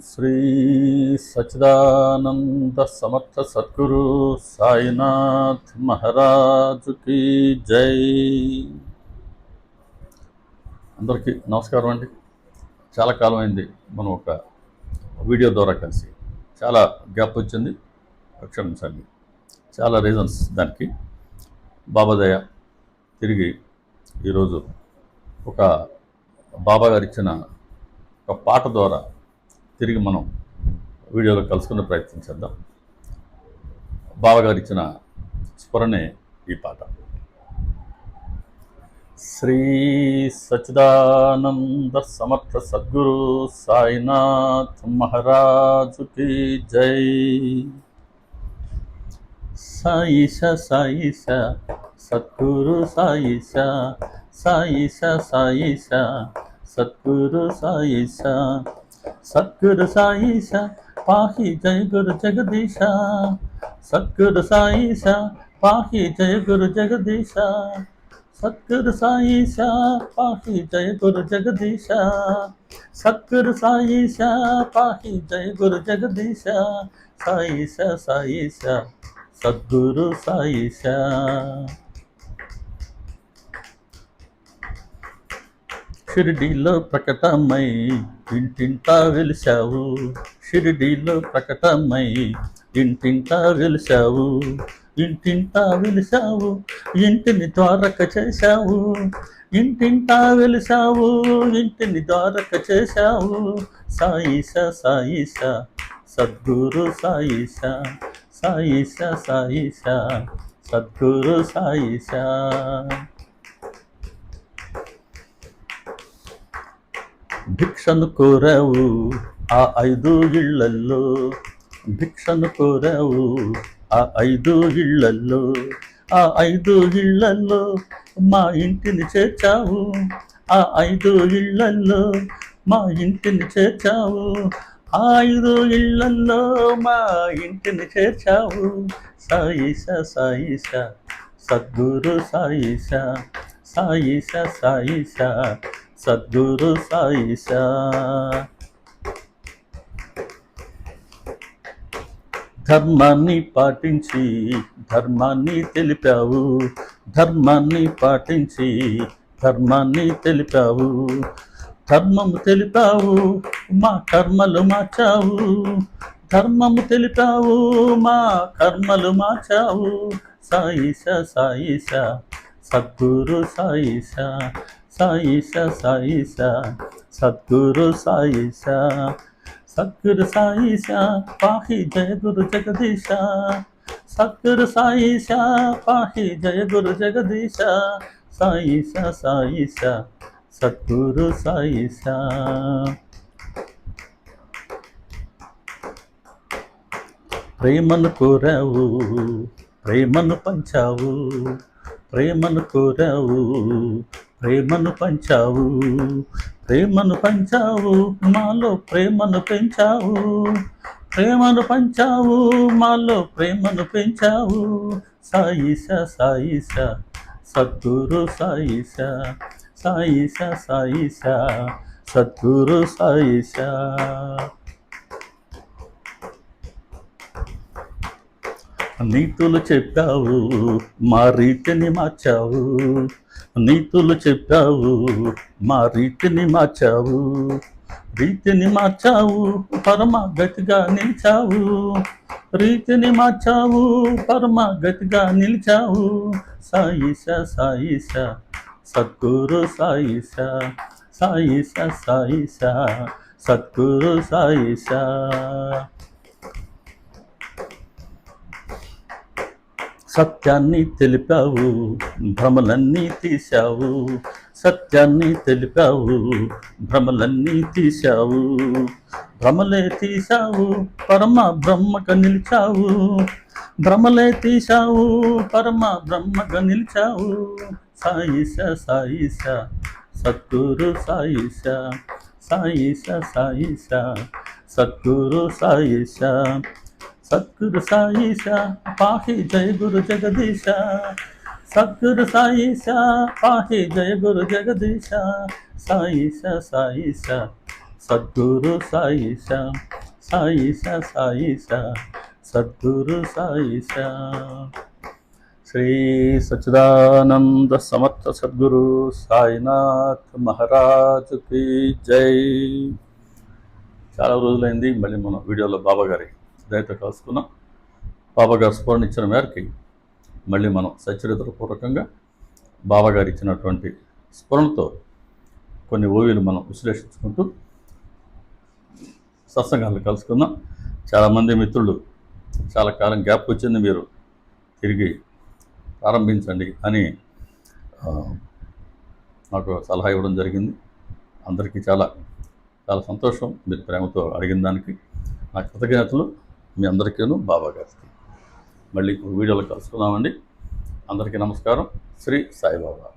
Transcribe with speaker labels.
Speaker 1: శ్రీ సచ్చిదానంద సమర్థ సద్గురు సాయినాథ్ మహారాజుకి జై. అందరికీ నమస్కారం అండి. చాలా కాలం అయింది మనం ఒక వీడియో ద్వారా కలిసి. చాలా గ్యాప్ వచ్చింది, క్షమించండి. చాలా రీజన్స్ దానికి. బాబాదయ తిరిగి ఈరోజు ఒక బాబా గారు ఇచ్చిన ఒక పాట ద్వారా తిరిగి మనం వీడియోలో కలుసుకునే ప్రయత్నం చేద్దాం. బాబా గారు ఇచ్చిన స్మరణే ఈ పాట. శ్రీ సచ్చిదానంద సమర్థ సద్గురు సాయినాథ్ మహారాజుకి జై. సాయిష సాయిష సద్గురు సాయిష, సాయిష సాయిష సద్గురు సాయిష, సద్గురు సాయిష పాహి జయ గురు జగదీశ, సద్గురు సాయిష పాహి జయ గురు జగదీశ, సద్గురు సాయిష పాహి జయ గురు జగదీశ, సద్గురు సాయిష పాహి జయ గురు జగదీశ, సాయిష సాయిష సద్గురు సాయిష. షిరిడీలో ప్రకటమై ఇంటింటా వెలిశావు, షిరిడీలో ప్రకటమై ఇంటింటా వెలిశావు, ఇంటింటా వెలిశావు, ఇంటిని ద్వారక చేశావు, ఇంటింటా వెలిశావు, ఇంటిని ద్వారక చేశావు, సాయిష సాయిష సద్గురు సాయిష, సాయిష సాయిష సద్గురు సాయిష. భిక్షను కోరావు ఆ 5 ఇళ్లల్లో, భిక్షను కోరావు ఆ 5 ఇళ్లల్లో, ఆ 5 ఇళ్లల్లో మా ఇంటిని చేర్చావు, ఆ 5 ఇళ్లల్లో మా ఇంటిని చేర్చావు, ఆ 5 ఇళ్లల్లో మా ఇంటిని చేర్చావు, సాయిష సాయిష సద్గురు సాయిష, సాయిష సాయిష సద్గురు సాయిష. ధర్మాన్ని పాటించి ధర్మాన్ని తెలిపావు, ధర్మాన్ని పాటించి ధర్మాన్ని తెలిపావు, ధర్మము తెలిపావు మా కర్మలు మార్చావు, ధర్మము తెలిపావు మా కర్మలు మార్చావు, సాయిష సాయిష సద్గురు సాయిష, సాయిష సాయిష సద్గురు సాయిష, సద్గురు సాయిష పాహి జయ గురు జగదీశ, సద్గురు సాయిష పాహి జయ గురు జగదీశ, సాయిష సాయిష సద్గురు సాయిష. ప్రేమను కోరావు ప్రేమను పంచావు, ప్రేమను కోరావు ప్రేమను పంచావు, ప్రేమను పంచావు మాలో ప్రేమను పెంచావు, ప్రేమను పంచావు మాలో ప్రేమను పెంచావు, సాయిష సాయిష సద్గురు సాయిష, సాయిష సాయిష సద్గురు సాయిష. నీతులు చెప్పావు మా రీతిని మార్చావు, నీతులు చెప్పావు మా రీతిని మార్చావు, రీతిని మార్చావు పరమ గతిగా నిలిచావు, రీతిని మార్చావు పరమ గతిగా నిలిచావు, సాయిష సాయిష సద్గురు సాయిష, సాయిష సాయిష సద్గురు సాయిష. సత్యాన్ని తెలిపావు భ్రమలన్నీ తీశావు, సత్యాన్ని తెలిపావు భ్రమలన్నీ తీశావు, భ్రమలే తీశావు పరమ బ్రహ్మగా నిలిచావు, భ్రమలే తీశావు పరమ బ్రహ్మగా నిలిచావు, సాయిష సాయిష సద్గురు సాయిష, సాయిష సాయిష సద్గురు సాయిష, సద్గురు సాయిష పాహి జయ గురు జగదీశ, సద్గురు సాయిష పాహి జయ గురు జగదీశ, సాయిష సాయిష సద్గురు సాయిషా, సాయిషా సాయిషా, సద్గురు సాయిషా. శ్రీ సచ్చిదానంద సమర్థ సద్గురు సాయినాథ్ మహారాజుకి జై. చాలా రోజులైంది మళ్ళీ మనం వీడియోలో బాబాగారి దయతో కలుసుకున్నాం. బాబాగారు స్ఫూరణ ఇచ్చిన మేరకి మళ్ళీ మనం సచ్చరిత్రపూర్వకంగా బాబాగారు ఇచ్చినటువంటి స్ఫురణతో కొన్ని ఓవిలు మనం విశ్లేషించుకుంటూ సత్సంగాలు కలుసుకుందాం. చాలామంది మిత్రులు చాలా కాలం గ్యాప్ వచ్చింది, మీరు తిరిగి ప్రారంభించండి అని నాకు సలహా ఇవ్వడం జరిగింది. అందరికీ చాలా చాలా సంతోషం, మీరు ప్రేమతో అడిగిన దానికి నా కృతజ్ఞతలు మీ అందరికీను బాబాగారికి. మళ్ళీ వీడియోలో కలుసుకుందామండి. అందరికీ నమస్కారం. శ్రీ సాయిబాబా.